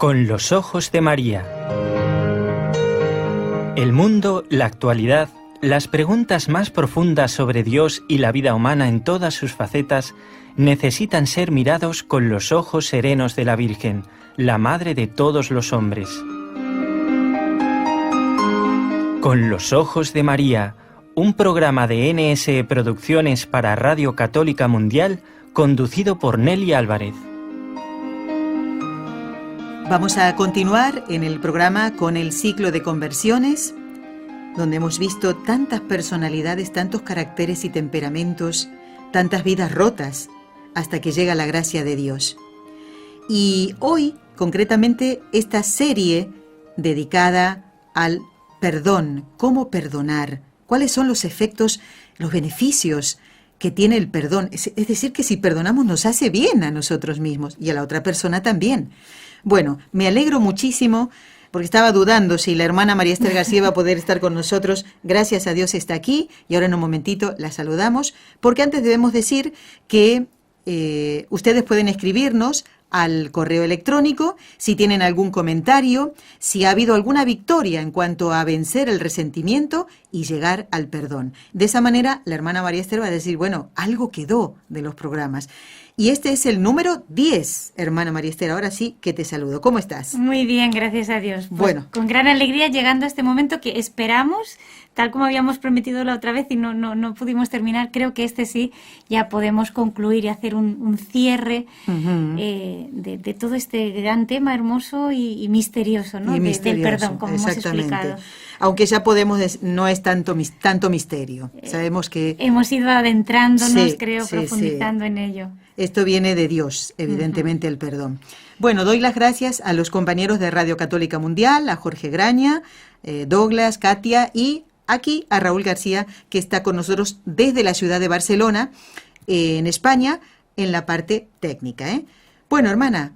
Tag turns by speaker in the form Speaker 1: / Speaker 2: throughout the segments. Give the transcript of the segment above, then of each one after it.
Speaker 1: Con los ojos de María. El mundo, la actualidad, las preguntas más profundas sobre Dios y la vida humana en todas sus facetas necesitan ser mirados con los ojos serenos de la Virgen, la Madre de todos los hombres. Con los ojos de María, un programa de NSE Producciones para Radio Católica Mundial, conducido por Nelly Álvarez.
Speaker 2: Vamos a continuar en el programa con el ciclo de conversiones, donde hemos visto tantas personalidades, tantos caracteres y temperamentos, tantas vidas rotas, hasta que llega la gracia de Dios. Y hoy, concretamente, esta serie dedicada al perdón, cómo perdonar, cuáles son los efectos, los beneficios que tiene el perdón. Es decir, que si perdonamos nos hace bien a nosotros mismos y a la otra persona también. Bueno, me alegro muchísimo porque estaba dudando si la hermana María Esther García iba a poder estar con nosotros. Gracias a Dios está aquí y ahora en un momentito la saludamos, porque antes debemos decir que ustedes pueden escribirnos al correo electrónico si tienen algún comentario, si ha habido alguna victoria en cuanto a vencer el resentimiento y llegar al perdón. De esa manera la hermana María Esther va a decir, bueno, algo quedó de los programas. Y este es el número 10, hermana María Esther. Ahora sí que te saludo. ¿Cómo estás?
Speaker 3: Muy bien, gracias a Dios. Pues
Speaker 2: bueno,
Speaker 3: con gran alegría llegando a este momento que esperamos, tal como habíamos prometido la otra vez y no pudimos terminar, creo que este sí ya podemos concluir y hacer un cierre de todo este gran tema hermoso y misterioso, ¿no? Del perdón, como hemos explicado.
Speaker 2: Aunque ya podemos, no es tanto misterio. Sabemos que
Speaker 3: hemos ido adentrándonos, profundizando en ello.
Speaker 2: Esto viene de Dios, evidentemente, el perdón. Bueno, doy las gracias a los compañeros de Radio Católica Mundial, a Jorge Graña, Douglas, Katia y aquí a Raúl García, que está con nosotros desde la ciudad de Barcelona, en España, en la parte técnica. Bueno, hermana,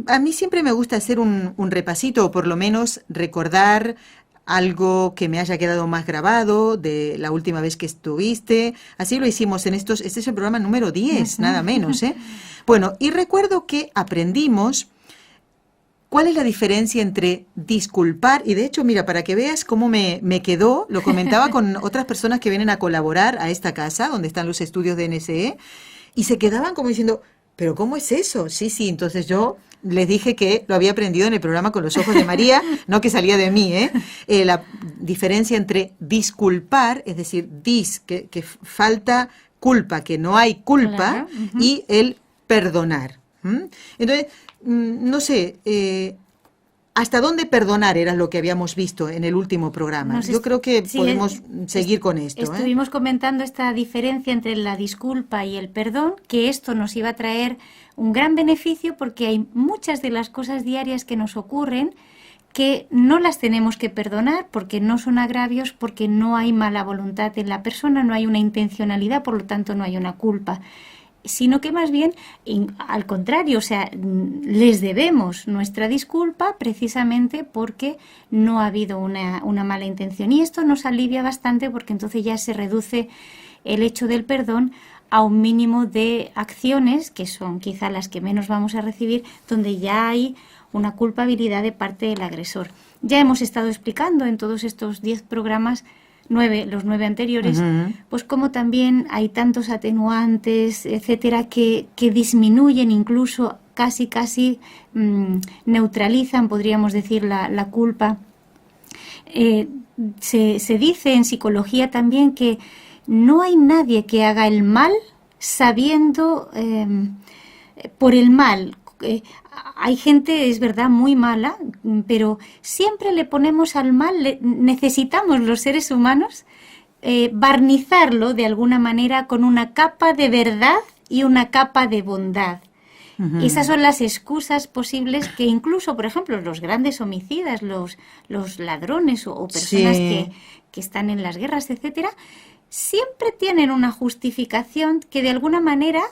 Speaker 2: a mí siempre me gusta hacer un repasito, o por lo menos recordar algo que me haya quedado más grabado de la última vez que estuviste. Así lo hicimos en este es el programa número 10, nada menos. Bueno, y recuerdo que aprendimos cuál es la diferencia entre disculpar, y de hecho, mira, para que veas cómo me quedó, lo comentaba con otras personas que vienen a colaborar a esta casa, donde están los estudios de NSE, y se quedaban como diciendo, ¿pero cómo es eso? Sí, entonces yo les dije que lo había aprendido en el programa Con los ojos de María, no que salía de mí, la diferencia entre disculpar, es decir, que falta culpa, que no hay culpa, claro. Y el perdonar. Entonces, no sé, ¿hasta dónde perdonar era lo que habíamos visto en el último programa? Yo creo que podemos seguir con esto.
Speaker 3: Estuvimos comentando esta diferencia entre la disculpa y el perdón, que esto nos iba a traer un gran beneficio porque hay muchas de las cosas diarias que nos ocurren que no las tenemos que perdonar porque no son agravios, porque no hay mala voluntad en la persona, no hay una intencionalidad, por lo tanto no hay una culpa, sino que más bien, al contrario, o sea, les debemos nuestra disculpa precisamente porque no ha habido una mala intención. Y esto nos alivia bastante porque entonces ya se reduce el hecho del perdón a un mínimo de acciones, que son quizá las que menos vamos a recibir, donde ya hay una culpabilidad de parte del agresor. Ya hemos estado explicando en todos estos 10 programas, los 9 anteriores, pues como también hay tantos atenuantes, etcétera, que disminuyen, incluso casi neutralizan, podríamos decir, la culpa. Se dice en psicología también que no hay nadie que haga el mal sabiendo por el mal. Hay gente, es verdad, muy mala, pero siempre le ponemos al mal, necesitamos los seres humanos barnizarlo de alguna manera con una capa de verdad y una capa de bondad. Esas son las excusas posibles que incluso, por ejemplo, los grandes homicidas, los ladrones o personas que están en las guerras, etcétera, siempre tienen una justificación que de alguna manera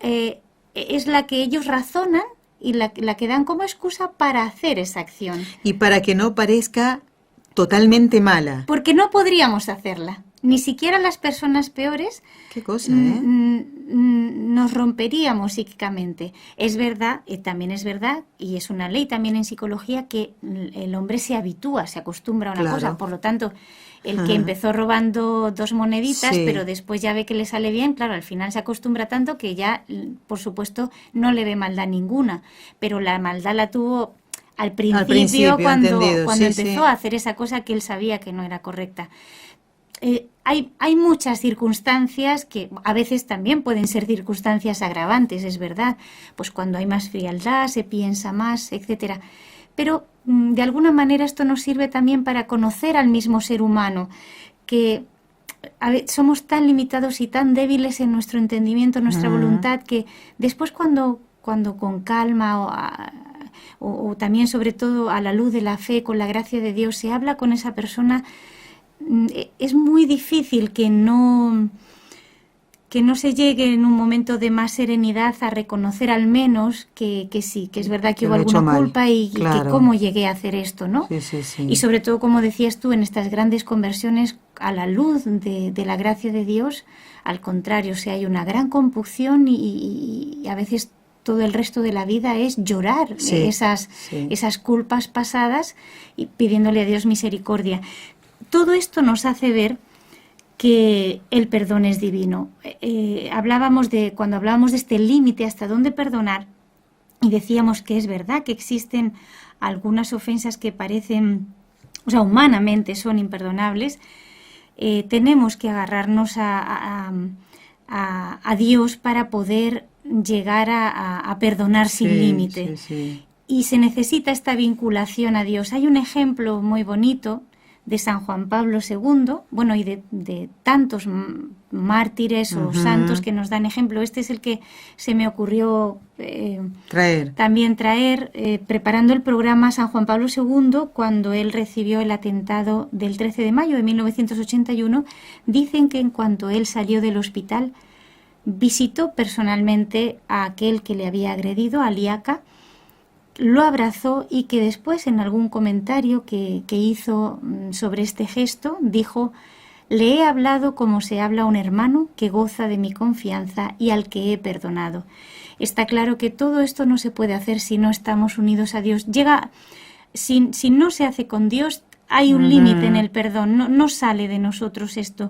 Speaker 3: es la que ellos razonan y la que dan como excusa para hacer esa acción.
Speaker 2: Y para que no parezca totalmente mala.
Speaker 3: Porque no podríamos hacerla. Ni siquiera las personas peores.
Speaker 2: ¿Qué cosa,
Speaker 3: nos romperíamos psíquicamente. Es verdad, también es verdad, y es una ley también en psicología, que el hombre se habitúa, se acostumbra a una cosa. Por lo tanto, el que empezó robando 2 moneditas, pero después ya ve que le sale bien, claro, al final se acostumbra tanto que ya, por supuesto, no le ve maldad ninguna. Pero la maldad la tuvo al principio cuando empezó a hacer esa cosa que él sabía que no era correcta. Hay muchas circunstancias que a veces también pueden ser circunstancias agravantes, es verdad, pues cuando hay más frialdad, se piensa más, etcétera. Pero de alguna manera esto nos sirve también para conocer al mismo ser humano, que somos tan limitados y tan débiles en nuestro entendimiento, en nuestra voluntad, que después cuando con calma o también sobre todo a la luz de la fe, con la gracia de Dios, se habla con esa persona, es muy difícil que no se llegue en un momento de más serenidad a reconocer al menos que sí, que es verdad que hubo alguna culpa y que cómo llegué a hacer esto, ¿no? Y sobre todo, como decías tú, en estas grandes conversiones a la luz de la gracia de Dios, al contrario, o sea, hay una gran compunción y a veces todo el resto de la vida es llorar esas culpas pasadas y pidiéndole a Dios misericordia. Todo esto nos hace ver que el perdón es divino. Cuando hablábamos de este límite hasta dónde perdonar, y decíamos que es verdad que existen algunas ofensas que parecen, o sea, humanamente son imperdonables, tenemos que agarrarnos a Dios para poder llegar a perdonar sin límite. Y se necesita esta vinculación a Dios. Hay un ejemplo muy bonito de San Juan Pablo II, bueno, y de tantos mártires o santos que nos dan ejemplo. Este es el que se me ocurrió traer, preparando el programa San Juan Pablo II, cuando él recibió el atentado del 13 de mayo de 1981. Dicen que en cuanto él salió del hospital, visitó personalmente a aquel que le había agredido, a Liaca, lo abrazó y que después en algún comentario que hizo sobre este gesto dijo: le he hablado como se habla a un hermano que goza de mi confianza y al que he perdonado. Está claro que todo esto no se puede hacer si no estamos unidos a Dios. Si no se hace con Dios, hay un límite en el perdón, no sale de nosotros esto.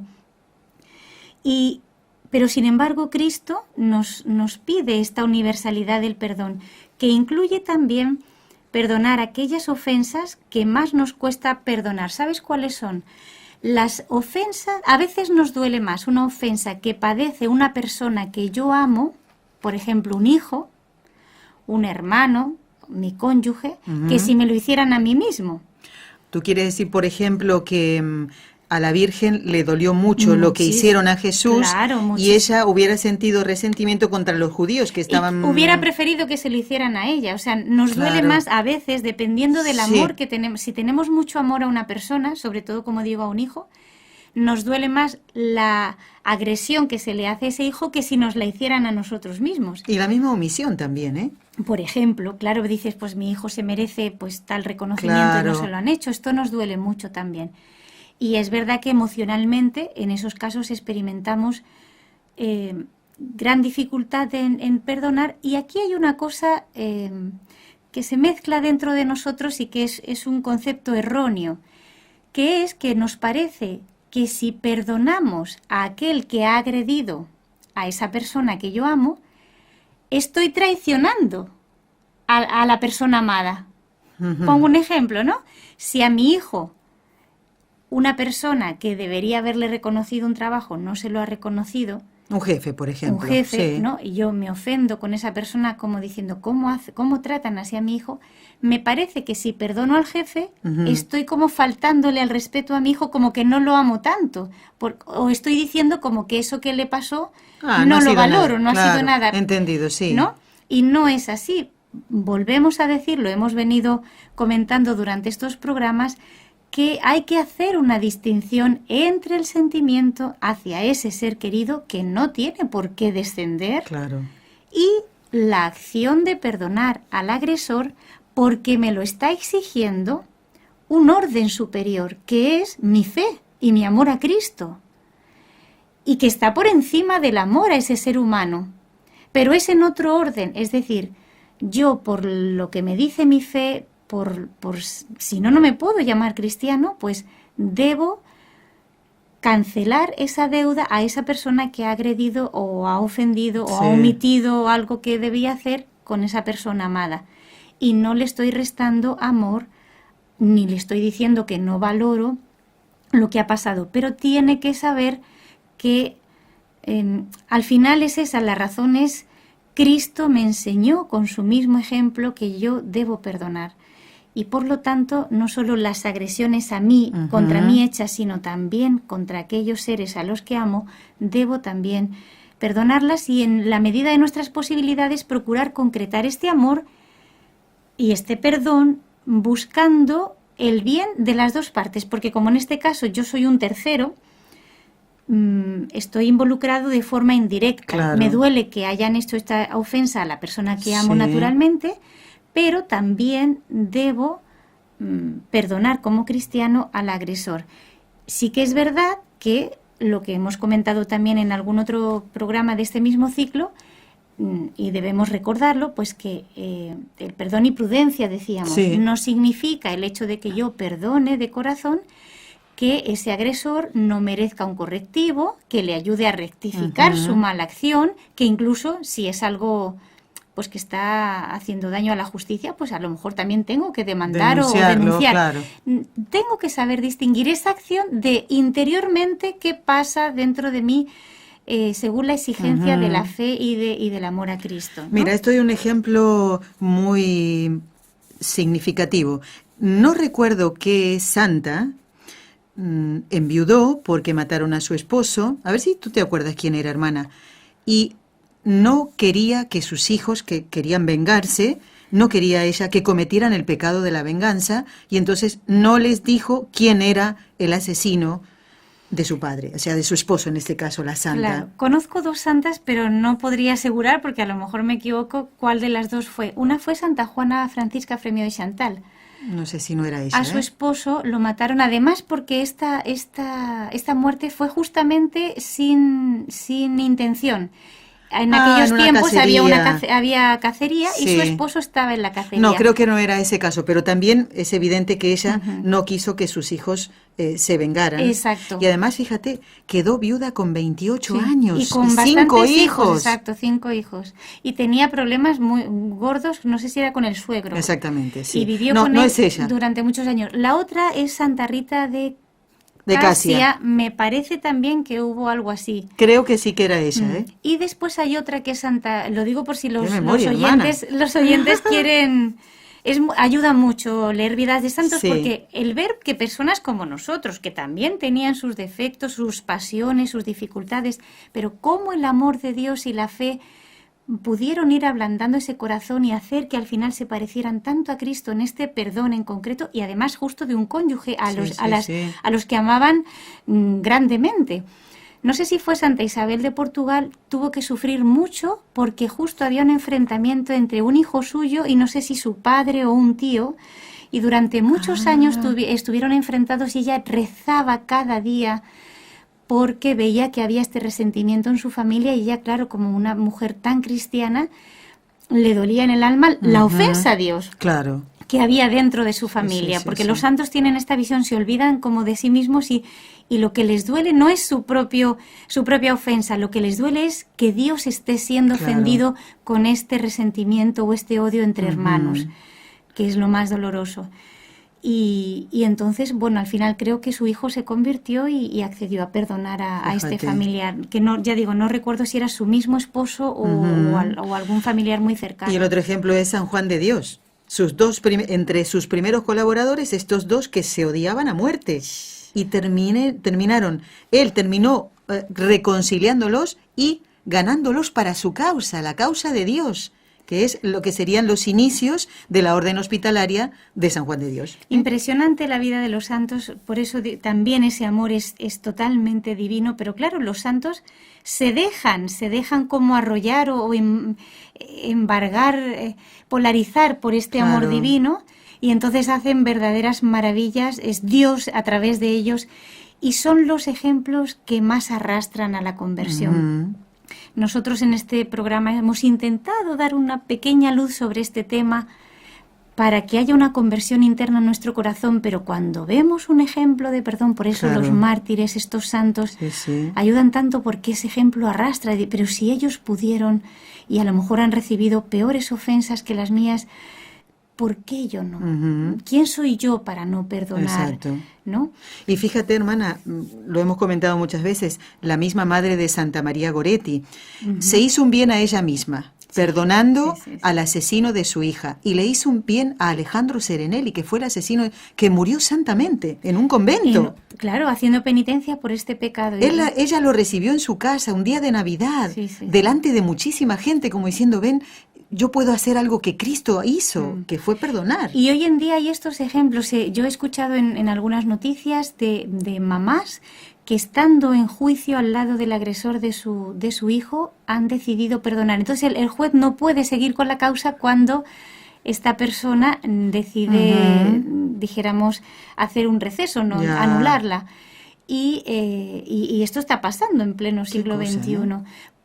Speaker 3: Pero sin embargo Cristo nos pide esta universalidad del perdón, que incluye también perdonar aquellas ofensas que más nos cuesta perdonar. ¿Sabes cuáles son? Las ofensas, a veces nos duele más una ofensa que padece una persona que yo amo, por ejemplo un hijo, un hermano, mi cónyuge, que si me lo hicieran a mí mismo.
Speaker 2: ¿Tú quieres decir, por ejemplo, que a la Virgen le dolió mucho lo que hicieron a Jesús, y ella hubiera sentido resentimiento contra los judíos que estaban...
Speaker 3: Hubiera preferido que se lo hicieran a ella. O sea, nos duele más a veces, dependiendo del amor que tenemos. Si tenemos mucho amor a una persona, sobre todo, como digo, a un hijo, nos duele más la agresión que se le hace a ese hijo que si nos la hicieran a nosotros mismos.
Speaker 2: Y la misma omisión también, ¿eh?
Speaker 3: Por ejemplo, claro, dices, pues mi hijo se merece pues tal reconocimiento y no se lo han hecho. Esto nos duele mucho también. Y es verdad que emocionalmente en esos casos experimentamos gran dificultad en perdonar. Y aquí hay una cosa que se mezcla dentro de nosotros y que es un concepto erróneo, que es que nos parece que si perdonamos a aquel que ha agredido a esa persona que yo amo, estoy traicionando a la persona amada. Pongo un ejemplo, ¿no? Si a mi hijo, una persona que debería haberle reconocido un trabajo no se lo ha reconocido,
Speaker 2: un jefe, por ejemplo,
Speaker 3: un jefe, ¿no? Y yo me ofendo con esa persona como diciendo cómo tratan así a mi hijo, me parece que si perdono al jefe estoy como faltándole al respeto a mi hijo, como que no lo amo tanto, o estoy diciendo como que eso que le pasó no lo valoro, no ha sido nada.
Speaker 2: Entendido, sí.
Speaker 3: ¿No? Y no es así. Volvemos a decirlo, hemos venido comentando durante estos programas que hay que hacer una distinción entre el sentimiento hacia ese ser querido que no tiene por qué descender y la acción de perdonar al agresor porque me lo está exigiendo un orden superior que es mi fe y mi amor a Cristo. y que está por encima del amor a ese ser humano, pero es en otro orden, es decir, yo por lo que me dice mi fe, por si no me puedo llamar cristiano, pues debo cancelar esa deuda a esa persona que ha agredido o ha ofendido o ha omitido algo que debía hacer con esa persona amada. Y no le estoy restando amor, ni le estoy diciendo que no valoro lo que ha pasado, pero tiene que saber que al final es esa, la razón es Cristo me enseñó con su mismo ejemplo que yo debo perdonar. Y por lo tanto, no solo las agresiones a mí, contra mí hechas, sino también contra aquellos seres a los que amo, debo también perdonarlas y en la medida de nuestras posibilidades procurar concretar este amor y este perdón buscando el bien de las dos partes, porque como en este caso yo soy un tercero, estoy involucrado de forma indirecta.
Speaker 2: Claro.
Speaker 3: Me duele que hayan hecho esta ofensa a la persona que amo naturalmente, pero también debo perdonar como cristiano al agresor. Sí que es verdad que lo que hemos comentado también en algún otro programa de este mismo ciclo, y debemos recordarlo, pues que el perdón y prudencia, decíamos, no significa el hecho de que yo perdone de corazón que ese agresor no merezca un correctivo, que le ayude a rectificar su mala acción, que incluso si es algo pues que está haciendo daño a la justicia, pues a lo mejor también tengo que demandar o denunciar. Claro. Tengo que saber distinguir esa acción de interiormente qué pasa dentro de mí según la exigencia de la fe y del amor a Cristo, ¿no?
Speaker 2: Mira, esto es un ejemplo muy significativo. No recuerdo qué santa enviudó porque mataron a su esposo. A ver si tú te acuerdas quién era, hermana. Y no quería que sus hijos, que querían vengarse, no quería ella que cometieran el pecado de la venganza, y entonces no les dijo quién era el asesino de su padre, o sea, de su esposo en este caso, la santa.
Speaker 3: Claro, conozco dos santas, pero no podría asegurar, porque a lo mejor me equivoco, cuál de las dos fue. Una fue Santa Juana Francisca Fremio de Chantal.
Speaker 2: No sé si no era ella.
Speaker 3: A su esposo lo mataron, además porque esta muerte fue justamente sin intención. En aquellos tiempos había cacería y su esposo estaba en la cacería.
Speaker 2: No, creo que no era ese caso, pero también es evidente que ella no quiso que sus hijos se vengaran.
Speaker 3: Exacto.
Speaker 2: Y además, fíjate, quedó viuda con 28 años
Speaker 3: y con
Speaker 2: 5 hijos.
Speaker 3: Exacto, 5 hijos. Y tenía problemas muy gordos, no sé si era con el suegro.
Speaker 2: Exactamente, sí.
Speaker 3: Y vivió con él
Speaker 2: es ella.
Speaker 3: Durante muchos años. La otra es Santa Rita de
Speaker 2: Casia.
Speaker 3: Me parece también que hubo algo así.
Speaker 2: Creo que sí que era ella, ¿eh?
Speaker 3: Y después hay otra que es Santa, lo digo por si los oyentes quieren, ayuda mucho leer vidas de santos, porque el ver que personas como nosotros, que también tenían sus defectos, sus pasiones, sus dificultades, pero cómo el amor de Dios y la fe pudieron ir ablandando ese corazón y hacer que al final se parecieran tanto a Cristo en este perdón en concreto, y además justo de un cónyuge a los que amaban grandemente. No sé si fue Santa Isabel de Portugal, tuvo que sufrir mucho porque justo había un enfrentamiento entre un hijo suyo y no sé si su padre o un tío, y durante muchos años estuvieron enfrentados y ella rezaba cada día porque veía que había este resentimiento en su familia, y ella, claro, como una mujer tan cristiana, le dolía en el alma la ofensa a Dios que había dentro de su familia, porque los santos tienen esta visión, se olvidan como de sí mismos y lo que les duele no es su propia ofensa, lo que les duele es que Dios esté siendo ofendido con este resentimiento o este odio entre hermanos, que es lo más doloroso. Y entonces, bueno, al final creo que su hijo se convirtió y accedió a perdonar a este familiar, que no, ya digo, no recuerdo si era su mismo esposo o algún familiar muy cercano.
Speaker 2: Y el otro ejemplo es San Juan de Dios. Entre sus primeros colaboradores, estos dos que se odiaban a muerte. Y terminaron, él terminó reconciliándolos y ganándolos para su causa, la causa de Dios, que es lo que serían los inicios de la orden hospitalaria de San Juan de Dios.
Speaker 3: Impresionante la vida de los santos, por eso también ese amor es totalmente divino, pero claro, los santos se dejan como arrollar o embargar, polarizar por este amor divino, y entonces hacen verdaderas maravillas, es Dios a través de ellos. y son los ejemplos que más arrastran a la conversión. Nosotros en este programa hemos intentado dar una pequeña luz sobre este tema para que haya una conversión interna en nuestro corazón, pero cuando vemos un ejemplo de perdón, por eso los mártires, estos santos, ayudan tanto porque ese ejemplo arrastra. Pero si ellos pudieron y a lo mejor han recibido peores ofensas que las mías, ¿por qué yo no? ¿Quién soy yo para no perdonar?
Speaker 2: Exacto.
Speaker 3: ¿No?
Speaker 2: Y fíjate, hermana, lo hemos comentado muchas veces, la misma madre de Santa María Goretti se hizo un bien a ella misma, perdonando al asesino de su hija, y le hizo un bien a Alejandro Serenelli, que fue el asesino que murió santamente en un convento.
Speaker 3: Claro, haciendo penitencia por este pecado.
Speaker 2: Ella lo recibió en su casa un día de Navidad, delante de muchísima gente, como diciendo, ven, yo puedo hacer algo que Cristo hizo, que fue perdonar.
Speaker 3: Y hoy en día hay estos ejemplos. Yo he escuchado en algunas noticias de mamás que estando en juicio al lado del agresor de su hijo han decidido perdonar. Entonces el juez no puede seguir con la causa cuando esta persona decide, dijéramos, hacer un receso, no anularla. Y esto está pasando en pleno siglo XXI.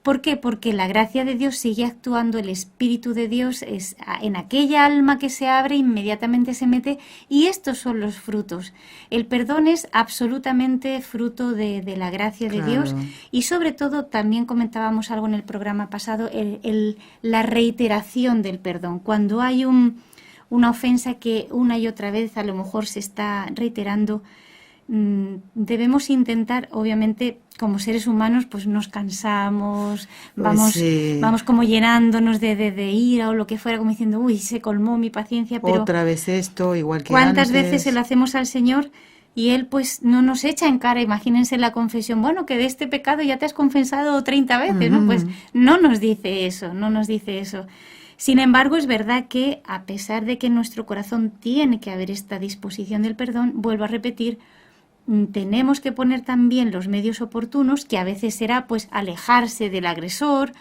Speaker 3: ¿Por qué? Porque la gracia de Dios sigue actuando, el Espíritu de Dios es en aquella alma que se abre, inmediatamente se mete, y estos son los frutos. El perdón es absolutamente fruto de la gracia de Dios, y sobre todo, también comentábamos algo en el programa pasado, la reiteración del perdón. Cuando hay una ofensa que una y otra vez a lo mejor se está reiterando, debemos intentar, obviamente, como seres humanos, pues nos cansamos, vamos como llenándonos de ira o lo que fuera, como diciendo, uy, se colmó mi paciencia, pero
Speaker 2: otra vez esto, igual que
Speaker 3: ¿cuántas
Speaker 2: antes?
Speaker 3: veces se lo hacemos al Señor y Él pues no nos echa en cara? Imagínense la confesión, bueno, que de este pecado ya te has confesado 30 veces, ¿no? Pues no nos dice eso. Sin embargo, es verdad que a pesar de que en nuestro corazón tiene que haber esta disposición del perdón, vuelvo a repetir, tenemos que poner también los medios oportunos, que a veces será pues alejarse del agresor,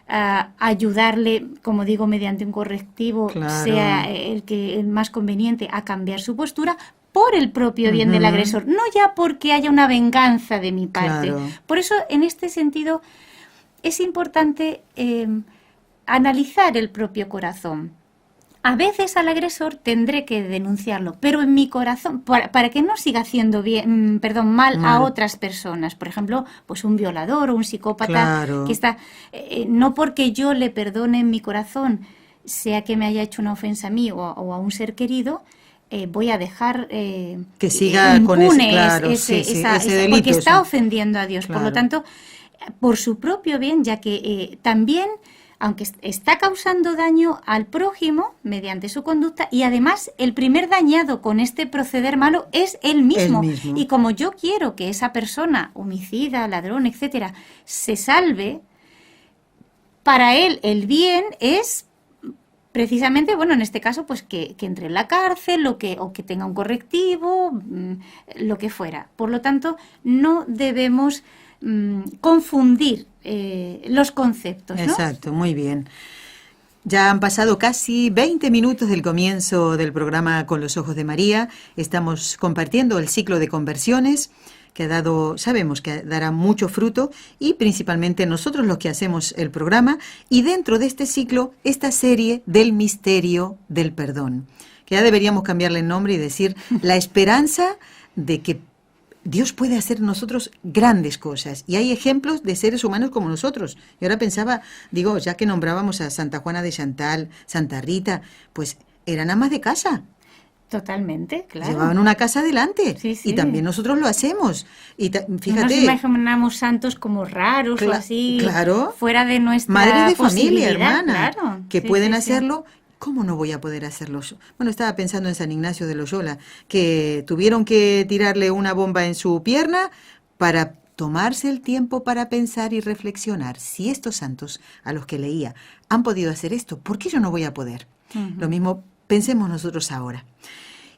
Speaker 3: ayudarle, como digo, mediante un correctivo, sea el más conveniente, a cambiar su postura por el propio bien del agresor, no ya porque haya una venganza de mi parte. Por eso, en este sentido, es importante analizar el propio corazón. A veces al agresor tendré que denunciarlo, pero en mi corazón, para que no siga haciendo mal a otras personas. Por ejemplo, pues un violador o un psicópata que está... no porque yo le perdone en mi corazón, sea que me haya hecho una ofensa a mí o a un ser querido, voy a dejar
Speaker 2: que siga con ese delito,
Speaker 3: porque está ofendiendo a Dios. Por lo tanto, por su propio bien, ya que también... aunque está causando daño al prójimo mediante su conducta, y además el primer dañado con este proceder malo es él mismo. Y como yo quiero que esa persona, homicida, ladrón, etcétera, se salve, para él el bien es precisamente, bueno, en este caso, pues que entre en la cárcel o que tenga un correctivo, lo que fuera. Por lo tanto, no debemos confundir los conceptos, ¿no?
Speaker 2: Exacto, muy bien. Ya han pasado casi 20 minutos del comienzo del programa Con los Ojos de María. Estamos compartiendo el ciclo de conversiones que sabemos que dará mucho fruto, y principalmente nosotros los que hacemos el programa, y dentro de este ciclo, esta serie del misterio del perdón, que ya deberíamos cambiarle el nombre y decir la esperanza de que Dios puede hacer en nosotros grandes cosas, y hay ejemplos de seres humanos como nosotros. Y ahora pensaba, ya que nombrábamos a Santa Juana de Chantal, Santa Rita, pues eran amas de casa.
Speaker 3: Totalmente, claro.
Speaker 2: Llevaban una casa adelante,
Speaker 3: sí.
Speaker 2: Y también nosotros lo hacemos. Y fíjate,
Speaker 3: no nos imaginamos santos como raros o así, fuera de nuestra
Speaker 2: madres de familia, hermana, que pueden hacerlo.
Speaker 3: Sí.
Speaker 2: ¿Cómo no voy a poder hacerlo? Bueno, estaba pensando en San Ignacio de Loyola, que tuvieron que tirarle una bomba en su pierna para tomarse el tiempo para pensar y reflexionar. Si estos santos a los que leía han podido hacer esto, ¿por qué yo no voy a poder? Lo mismo pensemos nosotros ahora.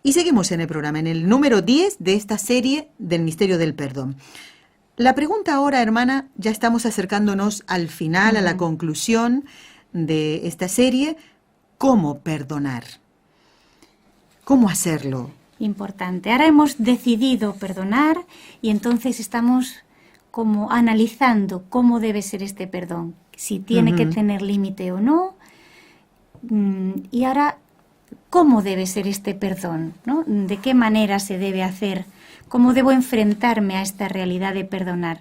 Speaker 2: Y seguimos en el programa, en el número 10 de esta serie del misterio del perdón. La pregunta ahora, hermana, ya estamos acercándonos al final, a la conclusión de esta serie. ¿Cómo perdonar? ¿Cómo hacerlo?
Speaker 3: importante. Ahora hemos decidido perdonar y entonces estamos como analizando cómo debe ser este perdón, si tiene que tener límite o no. Y ahora, ¿cómo debe ser este perdón? ¿No? ¿De qué manera se debe hacer? ¿Cómo debo enfrentarme a esta realidad de perdonar?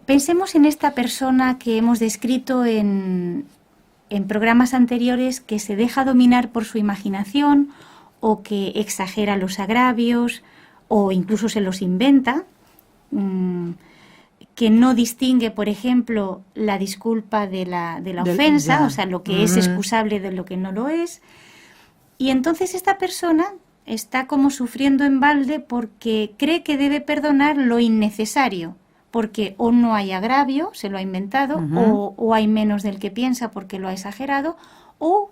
Speaker 3: Pensemos en esta persona que hemos descrito en programas anteriores, que se deja dominar por su imaginación o que exagera los agravios o incluso se los inventa, que no distingue, por ejemplo, la disculpa de la ofensa, o sea, lo que es excusable de lo que no lo es. Y entonces esta persona está como sufriendo en balde porque cree que debe perdonar lo innecesario, porque o no hay agravio, se lo ha inventado, o hay menos del que piensa porque lo ha exagerado, o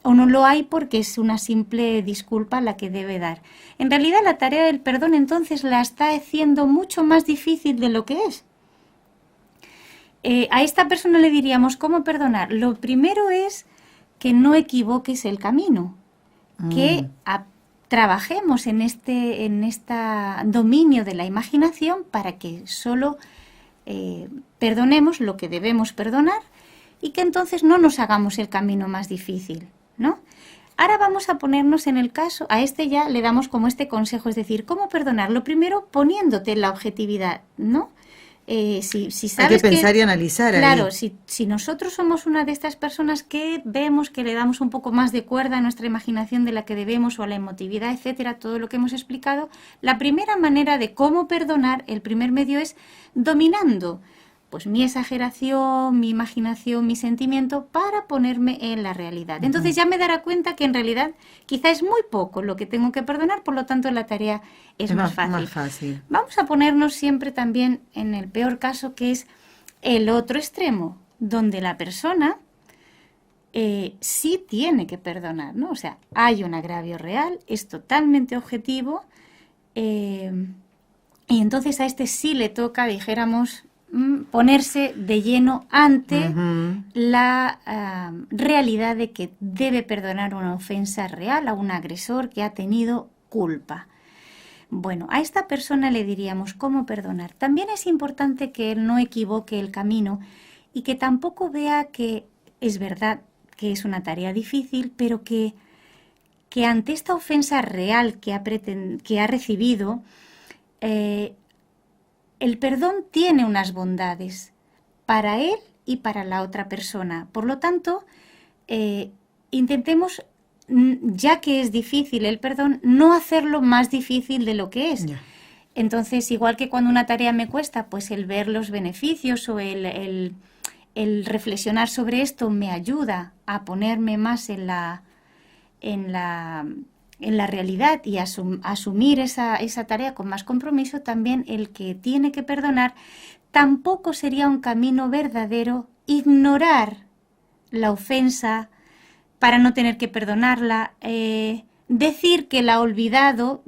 Speaker 3: no lo hay porque es una simple disculpa la que debe dar. En realidad la tarea del perdón entonces la está haciendo mucho más difícil de lo que es. A esta persona le diríamos, ¿cómo perdonar? Lo primero es que no equivoques el camino, que trabajemos en este dominio de la imaginación para que solo perdonemos lo que debemos perdonar y que entonces no nos hagamos el camino más difícil, ¿no? Ahora vamos a ponernos en el caso, a este ya le damos como este consejo, es decir, ¿cómo perdonar? Lo primero, poniéndote en la objetividad, ¿no? Si sabes
Speaker 2: hay que pensar y analizar.
Speaker 3: Claro,
Speaker 2: ahí.
Speaker 3: Si nosotros somos una de estas personas que vemos que le damos un poco más de cuerda a nuestra imaginación de la que debemos o a la emotividad, etcétera, todo lo que hemos explicado, la primera manera de cómo perdonar, el primer medio es dominando pues mi exageración, mi imaginación, mi sentimiento para ponerme en la realidad. Entonces ya me dará cuenta que en realidad quizá es muy poco lo que tengo que perdonar, por lo tanto la tarea es más fácil. Vamos a ponernos siempre también en el peor caso, que es el otro extremo, donde la persona sí tiene que perdonar, ¿no? O sea, hay un agravio real, es totalmente objetivo, y entonces a este sí le toca, dijéramos, ponerse de lleno ante la realidad de que debe perdonar una ofensa real a un agresor que ha tenido culpa. Bueno, a esta persona le diríamos cómo perdonar. También es importante que él no equivoque el camino y que tampoco vea que es verdad que es una tarea difícil, pero que ante esta ofensa real que ha recibido, el perdón tiene unas bondades para él y para la otra persona. Por lo tanto, intentemos, ya que es difícil el perdón, no hacerlo más difícil de lo que es. Yeah. Entonces, igual que cuando una tarea me cuesta, pues el ver los beneficios o el reflexionar sobre esto me ayuda a ponerme más en la realidad y asumir esa tarea con más compromiso. También el que tiene que perdonar, tampoco sería un camino verdadero ignorar la ofensa para no tener que perdonarla, decir que la ha olvidado,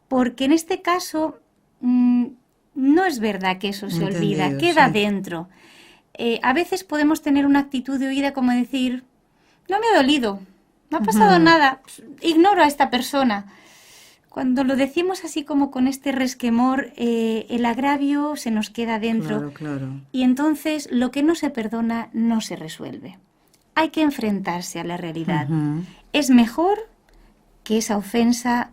Speaker 3: porque en este caso no es verdad que eso se olvida, queda dentro. A veces podemos tener una actitud de huida como decir, no me ha dolido, no ha pasado nada, ignoro a esta persona. Cuando lo decimos así como con este resquemor, el agravio se nos queda dentro.
Speaker 2: Claro.
Speaker 3: Y entonces lo que no se perdona no se resuelve. Hay que enfrentarse a la realidad. Es mejor que esa ofensa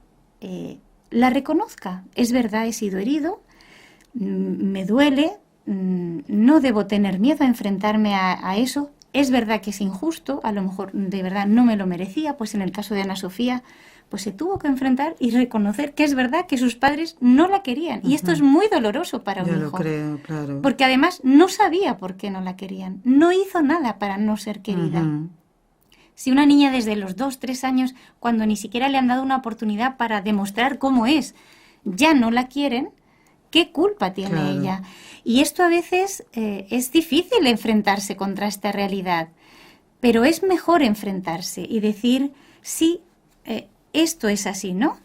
Speaker 3: la reconozca. Es verdad, he sido herido, me duele, no debo tener miedo a enfrentarme a eso. Es verdad que es injusto, a lo mejor de verdad no me lo merecía, pues en el caso de Ana Sofía, pues se tuvo que enfrentar y reconocer que es verdad que sus padres no la querían. Y esto es muy doloroso para un hijo.
Speaker 2: Yo lo creo, claro.
Speaker 3: Porque además no sabía por qué no la querían. No hizo nada para no ser querida. Si una niña desde los 2, 3 años, cuando ni siquiera le han dado una oportunidad para demostrar cómo es, ya no la quieren, ¿qué culpa tiene ella? Y esto a veces es difícil enfrentarse contra esta realidad, pero es mejor enfrentarse y decir, sí, esto es así, ¿no?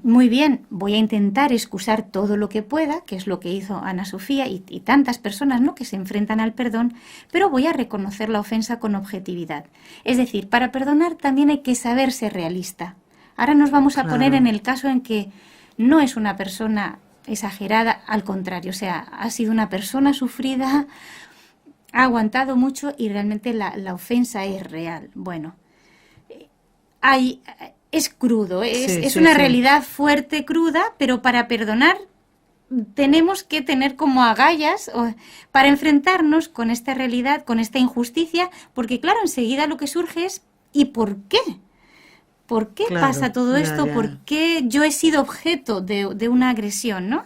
Speaker 3: Muy bien, voy a intentar excusar todo lo que pueda, que es lo que hizo Ana Sofía y tantas personas, ¿no?, que se enfrentan al perdón, pero voy a reconocer la ofensa con objetividad. Es decir, para perdonar también hay que saber ser realista. Ahora nos vamos a
Speaker 2: Claro.
Speaker 3: poner en el caso en que no es una persona exagerada, al contrario, o sea, ha sido una persona sufrida, ha aguantado mucho y realmente la ofensa es real. Bueno, es crudo, es
Speaker 2: Sí,
Speaker 3: una
Speaker 2: sí.
Speaker 3: realidad fuerte, cruda, pero para perdonar tenemos que tener como agallas para enfrentarnos con esta realidad, con esta injusticia, porque claro, enseguida lo que surge es ¿y por qué? ¿Por qué
Speaker 2: Claro,
Speaker 3: pasa todo
Speaker 2: ya,
Speaker 3: esto?
Speaker 2: ya.
Speaker 3: ¿Por qué yo he sido objeto de una agresión, ¿no?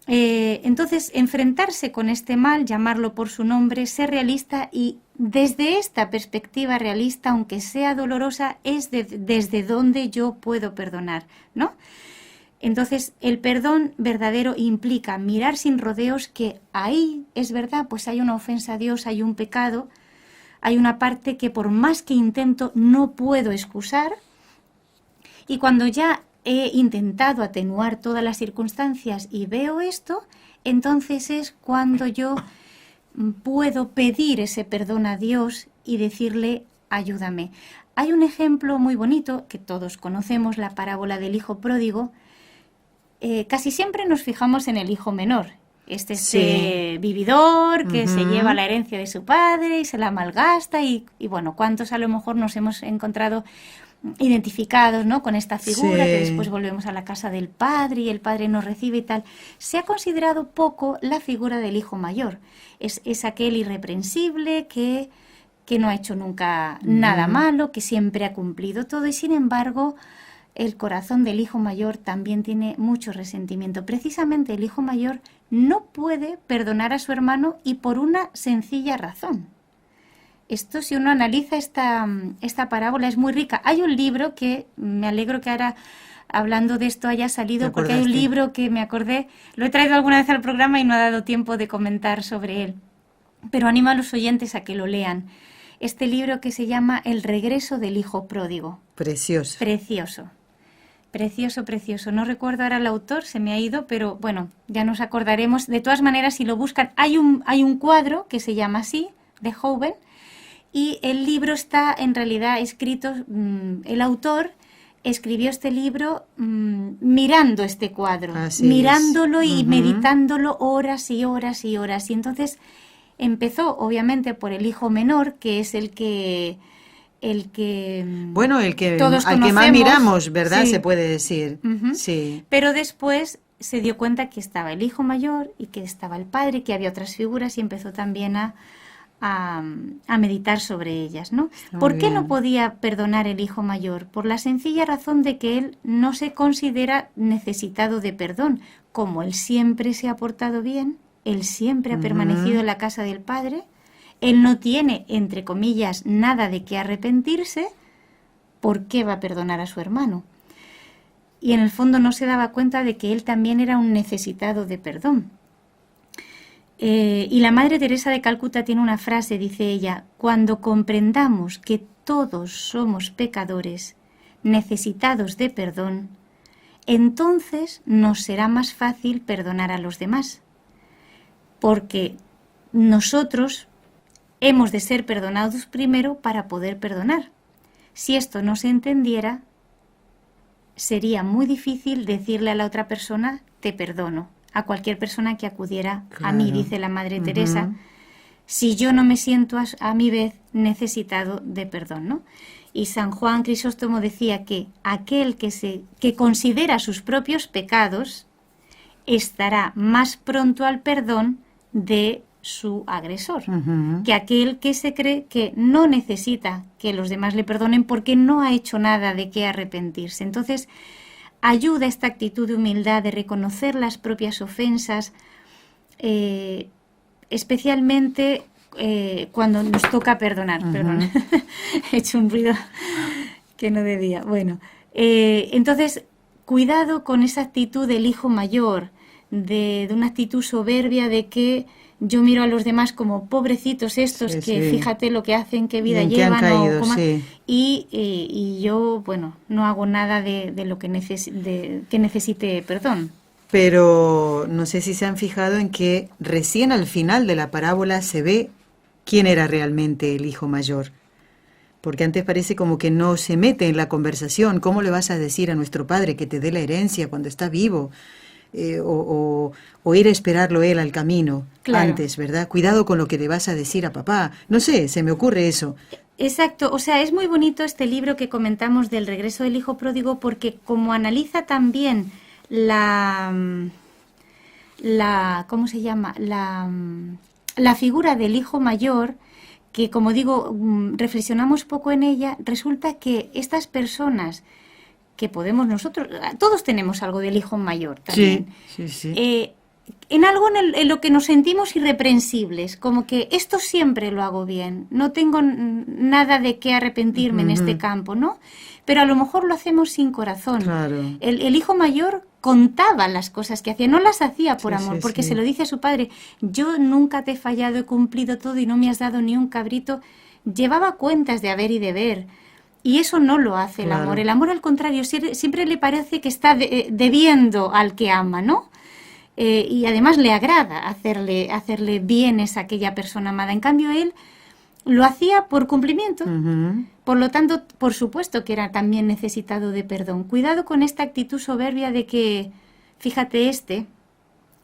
Speaker 3: Entonces, enfrentarse con este mal, llamarlo por su nombre, ser realista y desde esta perspectiva realista, aunque sea dolorosa, es desde donde yo puedo perdonar, ¿no? Entonces, el perdón verdadero implica mirar sin rodeos que ahí, es verdad, pues hay una ofensa a Dios, hay un pecado, hay una parte que por más que intento no puedo excusar, y cuando ya he intentado atenuar todas las circunstancias y veo esto, entonces es cuando yo puedo pedir ese perdón a Dios y decirle, ayúdame. Hay un ejemplo muy bonito que todos conocemos, la parábola del hijo pródigo. Casi siempre nos fijamos en el hijo menor. Este
Speaker 2: Sí.
Speaker 3: vividor que se
Speaker 2: Ujú.
Speaker 3: lleva la herencia de su padre y se la malgasta y bueno, ¿cuántos a lo mejor nos hemos encontrado identificados, ¿no?, con esta figura,
Speaker 2: Sí.
Speaker 3: que después volvemos a la casa del padre y el padre nos recibe y tal? Se ha considerado poco la figura del hijo mayor. Es aquel irreprensible que no ha hecho nunca nada malo, que siempre ha cumplido todo y sin embargo el corazón del hijo mayor también tiene mucho resentimiento. Precisamente el hijo mayor no puede perdonar a su hermano y por una sencilla razón. Esto, si uno analiza esta parábola, es muy rica. Hay un libro que me alegro que ahora, hablando de esto, haya salido,
Speaker 2: ¿Te
Speaker 3: porque hay un
Speaker 2: acordaste?
Speaker 3: libro que me acordé, lo he traído alguna vez al programa y no ha dado tiempo de comentar sobre él. Pero animo a los oyentes a que lo lean. Este libro que se llama El regreso del hijo pródigo.
Speaker 2: Precioso.
Speaker 3: Precioso. Precioso, precioso. No recuerdo ahora el autor, se me ha ido, pero bueno, ya nos acordaremos. De todas maneras, si lo buscan, hay un cuadro que se llama así, de Hoven, y el libro está en realidad escrito, el autor escribió este libro mirando este cuadro,
Speaker 2: Así
Speaker 3: mirándolo
Speaker 2: es.
Speaker 3: y
Speaker 2: Ujú.
Speaker 3: meditándolo horas y horas y horas. Y entonces empezó, obviamente, por el hijo menor, que es el que
Speaker 2: Bueno,
Speaker 3: todos
Speaker 2: al que
Speaker 3: conocemos.
Speaker 2: más miramos, ¿verdad?
Speaker 3: Sí.
Speaker 2: Se puede decir.
Speaker 3: Ujú.
Speaker 2: Sí.
Speaker 3: Pero después se dio cuenta que estaba el hijo mayor y que estaba el padre, que había otras figuras y empezó también a meditar sobre ellas, ¿no?
Speaker 2: Está muy
Speaker 3: ¿Por qué no
Speaker 2: bien.
Speaker 3: podía perdonar el hijo mayor? Por la sencilla razón de que él no se considera necesitado de perdón. Como él siempre se ha portado bien, él siempre ha permanecido en la casa del padre, él no tiene, entre comillas, nada de qué arrepentirse, ¿por qué va a perdonar a su hermano? Y en el fondo no se daba cuenta de que él también era un necesitado de perdón. Y la Madre Teresa de Calcuta tiene una frase, dice ella: cuando comprendamos que todos somos pecadores, necesitados de perdón, entonces nos será más fácil perdonar a los demás, porque nosotros hemos de ser perdonados primero para poder perdonar. Si esto no se entendiera, sería muy difícil decirle a la otra persona, te perdono, a cualquier persona que acudiera a mí, dice la Madre Teresa, si yo no me siento a mi vez necesitado de perdón, ¿no? Y San Juan Crisóstomo decía que aquel que considera sus propios pecados estará más pronto al perdón de su agresor, que aquel que se cree que no necesita que los demás le perdonen porque no ha hecho nada de qué arrepentirse. Entonces, ayuda esta actitud de humildad, de reconocer las propias ofensas, especialmente cuando nos toca perdonar. Perdón, he hecho un ruido que no debía. Bueno, entonces, cuidado con esa actitud del hijo mayor, de una actitud soberbia de que yo miro a los demás como pobrecitos estos,
Speaker 2: Sí,
Speaker 3: que
Speaker 2: sí.
Speaker 3: fíjate lo que hacen, qué vida
Speaker 2: ¿En qué
Speaker 3: llevan,
Speaker 2: han caído?
Speaker 3: o cómo,
Speaker 2: Sí.
Speaker 3: y yo, bueno, no hago nada de lo que, que necesite perdón.
Speaker 2: Pero no sé si se han fijado en que recién al final de la parábola se ve quién era realmente el hijo mayor. porque antes parece como que no se mete en la conversación. ¿Cómo le vas a decir a nuestro padre que te dé la herencia cuando está vivo? O ir a esperarlo él al camino antes, ¿verdad? Cuidado con lo que le vas a decir a papá. No sé, se me ocurre eso.
Speaker 3: Exacto, o sea, es muy bonito este libro que comentamos del regreso del hijo pródigo, porque como analiza también ¿cómo se llama? La figura del hijo mayor, que como digo, reflexionamos poco en ella, resulta que estas personas que podemos nosotros, todos tenemos algo del hijo mayor también.
Speaker 2: Sí.
Speaker 3: En algo en lo que nos sentimos irreprensibles, como que esto siempre lo hago bien, no tengo nada de qué arrepentirme en este campo, ¿no? Pero a lo mejor lo hacemos sin corazón.
Speaker 2: Claro.
Speaker 3: El hijo mayor contaba las cosas que hacía, no las hacía por amor, porque se lo dice a su padre: yo nunca te he fallado, he cumplido todo y no me has dado ni un cabrito. Llevaba cuentas de haber y de ver. Y eso no lo hace el amor. El amor, al contrario, siempre le parece que está debiendo al que ama, ¿no? Y además le agrada hacerle bienes a aquella persona amada. En cambio, él lo hacía por cumplimiento. Por lo tanto, por supuesto que era también necesitado de perdón. Cuidado con esta actitud soberbia de que, fíjate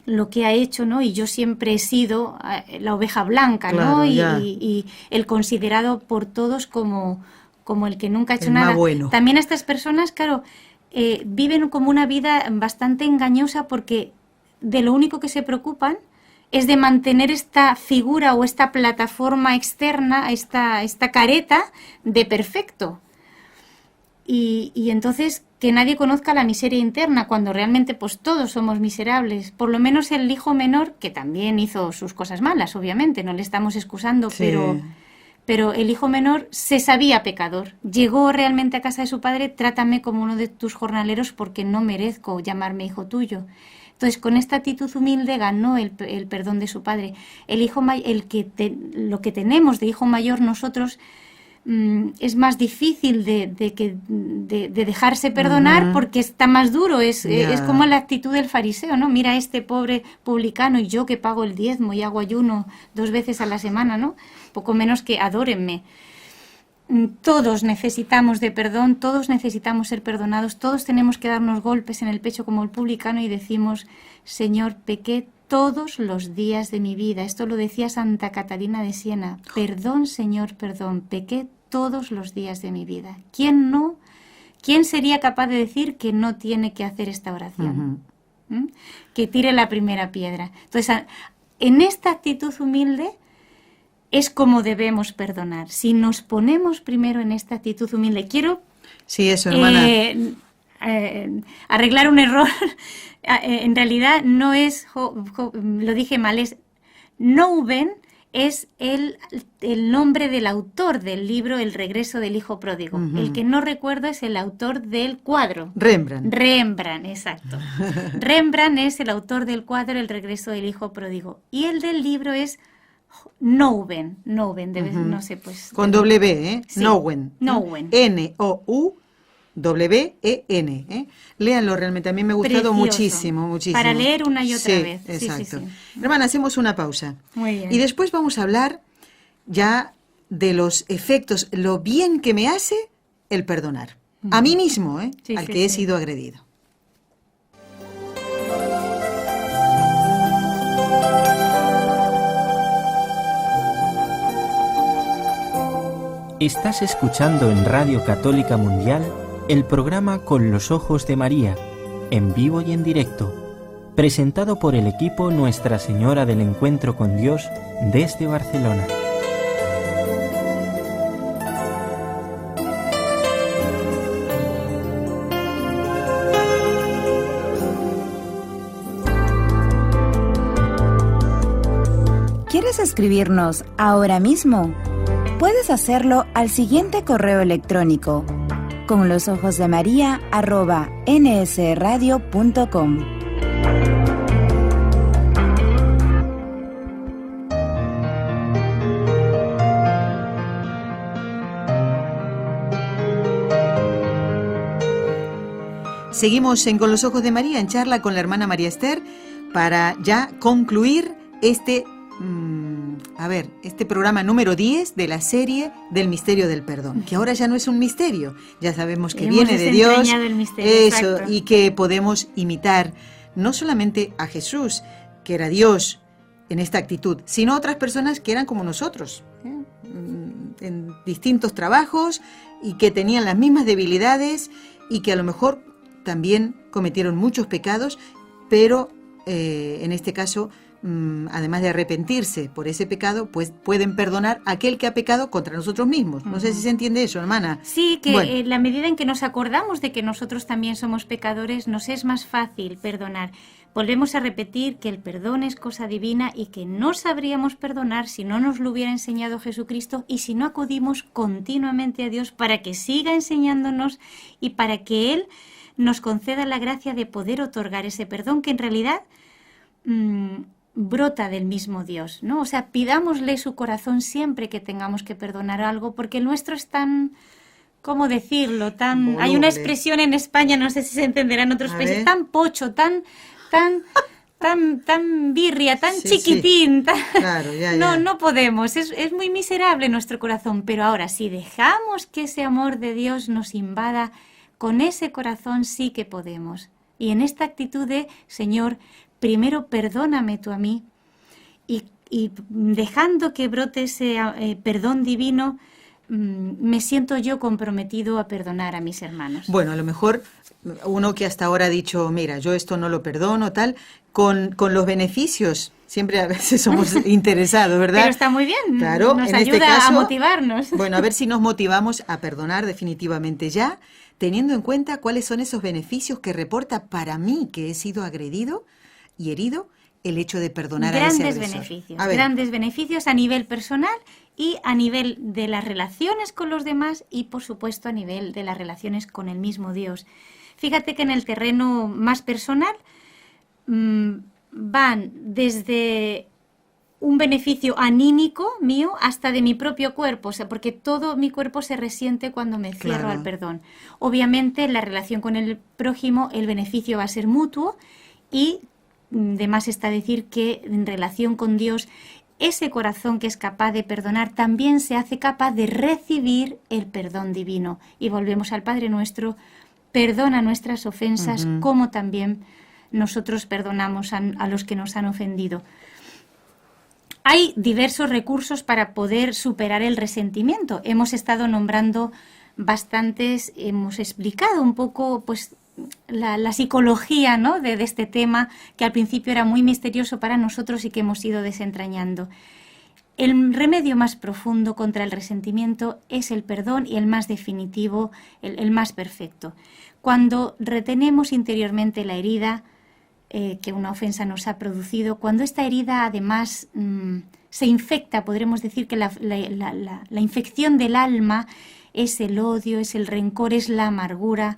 Speaker 3: lo que ha hecho, ¿no? Y yo siempre he sido la oveja blanca, ¿no? Y el considerado por todos como el que nunca ha hecho nada.
Speaker 2: Bueno.
Speaker 3: También estas personas, claro, viven como una vida bastante engañosa, porque de lo único que se preocupan es de mantener esta figura o esta plataforma externa, esta careta de perfecto. Y entonces que nadie conozca la miseria interna, cuando realmente pues todos somos miserables. Por lo menos el hijo menor, que también hizo sus cosas malas, obviamente, no le estamos excusando, pero el hijo menor se sabía pecador. Llegó realmente a casa de su padre: trátame como uno de tus jornaleros porque no merezco llamarme hijo tuyo. Entonces, con esta actitud humilde ganó el perdón de su padre. Lo que tenemos de hijo mayor nosotros es más difícil de dejarse perdonar, porque está más duro. Es como la actitud del fariseo, ¿no? Mira, este pobre publicano, y yo que pago el diezmo y hago ayuno 2 veces a la semana, ¿no? Poco menos que adórenme. Todos necesitamos de perdón, todos necesitamos ser perdonados, todos tenemos que darnos golpes en el pecho como el publicano y decimos: Señor, pequé todos los días de mi vida. Esto lo decía Santa Catalina de Siena: perdón, Señor, perdón, pequé todos los días de mi vida. ¿Quién sería capaz de decir que no tiene que hacer esta oración? Que tire la primera piedra. Entonces, en esta actitud humilde es como debemos perdonar. Si nos ponemos primero en esta actitud humilde. Quiero
Speaker 2: hermana.
Speaker 3: Arreglar un error. En realidad no es, lo dije mal, es Nouwen, es el nombre del autor del libro El regreso del hijo pródigo. El que no recuerdo es el autor del cuadro. Rembrandt, exacto. Rembrandt es el autor del cuadro El regreso del hijo pródigo. Y el del libro es Nouwen, no sé, pues.
Speaker 2: Con W, ¿eh?
Speaker 3: Sí.
Speaker 2: Nouwen. N-O-U-W-E-N. Léanlo, realmente a mí me ha gustado muchísimo.
Speaker 3: Para leer una y otra vez.
Speaker 2: Exacto. Sí. Hermana, hacemos una pausa.
Speaker 3: Muy bien.
Speaker 2: Y después vamos a hablar ya de los efectos, lo bien que me hace el perdonar. A mí mismo, al que he sido agredido.
Speaker 1: Estás escuchando en Radio Católica Mundial el programa Con los Ojos de María, en vivo y en directo, presentado por el equipo Nuestra Señora del Encuentro con Dios desde Barcelona.
Speaker 4: ¿Quieres escribirnos ahora mismo? Puedes hacerlo al siguiente correo electrónico: conlosojosdemaria@nsradio.com.
Speaker 2: Seguimos en Con los Ojos de María, en charla con la hermana María Esther, para ya concluir este a ver, este programa número 10 de la serie del misterio del perdón, que ahora ya no es un misterio, ya sabemos que viene de Dios,
Speaker 3: el misterio,
Speaker 2: eso,
Speaker 3: exacto.
Speaker 2: y que podemos imitar no solamente a Jesús, que era Dios en esta actitud, sino a otras personas que eran como nosotros, en distintos trabajos y que tenían las mismas debilidades y que a lo mejor también cometieron muchos pecados, pero en este caso, además de arrepentirse por ese pecado, pues pueden perdonar a aquel que ha pecado contra nosotros mismos. No sé si se entiende eso, hermana.
Speaker 3: Sí, que
Speaker 2: Bueno.
Speaker 3: en la medida en que nos acordamos de que nosotros también somos pecadores, nos es más fácil perdonar. Volvemos a repetir que el perdón es cosa divina y que no sabríamos perdonar si no nos lo hubiera enseñado Jesucristo y si no acudimos continuamente a Dios para que siga enseñándonos y para que Él nos conceda la gracia de poder otorgar ese perdón que en realidad brota del mismo Dios, ¿no? O sea, pidámosle su corazón siempre que tengamos que perdonar algo, porque el nuestro es tan, ¿cómo decirlo? Tan,
Speaker 2: Voluble.
Speaker 3: hay una expresión en España, no sé si se entenderá en otros
Speaker 2: A
Speaker 3: países,
Speaker 2: ver.
Speaker 3: tan pocho, tan birria, tan
Speaker 2: Sí,
Speaker 3: chiquitín.
Speaker 2: sí. Claro, ya.
Speaker 3: No podemos, es muy miserable nuestro corazón, pero ahora si dejamos que ese amor de Dios nos invada, con ese corazón sí que podemos. Y en esta actitud de, Señor, primero perdóname tú a mí, y dejando que brote ese perdón divino, me siento yo comprometido a perdonar a mis hermanos.
Speaker 2: Bueno, a lo mejor uno que hasta ahora ha dicho, mira, yo esto no lo perdono, tal, con los beneficios, siempre a veces somos interesados, ¿verdad?
Speaker 3: Pero está muy bien,
Speaker 2: Claro,
Speaker 3: nos
Speaker 2: en
Speaker 3: ayuda
Speaker 2: este caso,
Speaker 3: a motivarnos.
Speaker 2: Bueno, a ver si nos motivamos a perdonar definitivamente ya, teniendo en cuenta cuáles son esos beneficios que reporta para mí, que he sido agredido y herido, el hecho de perdonar a ese agresor.
Speaker 3: Grandes beneficios a nivel personal y a nivel de las relaciones con los demás y, por supuesto, a nivel de las relaciones con el mismo Dios. Fíjate que en el terreno más personal van desde un beneficio anímico mío hasta de mi propio cuerpo, o sea, porque todo mi cuerpo se resiente cuando me cierro
Speaker 2: Claro.
Speaker 3: al perdón. Obviamente, en la relación con el prójimo, el beneficio va a ser mutuo y de más está decir que en relación con Dios, ese corazón que es capaz de perdonar también se hace capaz de recibir el perdón divino. Y volvemos al Padre Nuestro, perdona nuestras ofensas, como también nosotros perdonamos a los que nos han ofendido. Hay diversos recursos para poder superar el resentimiento. Hemos estado nombrando bastantes, hemos explicado un poco pues la psicología, ¿no? de este tema, que al principio era muy misterioso para nosotros y que hemos ido desentrañando. El remedio más profundo contra el resentimiento es el perdón y el más definitivo, el más perfecto. Cuando retenemos interiormente la herida que una ofensa nos ha producido, cuando esta herida además se infecta, podremos decir que la infección del alma es el odio, es el rencor, es la amargura.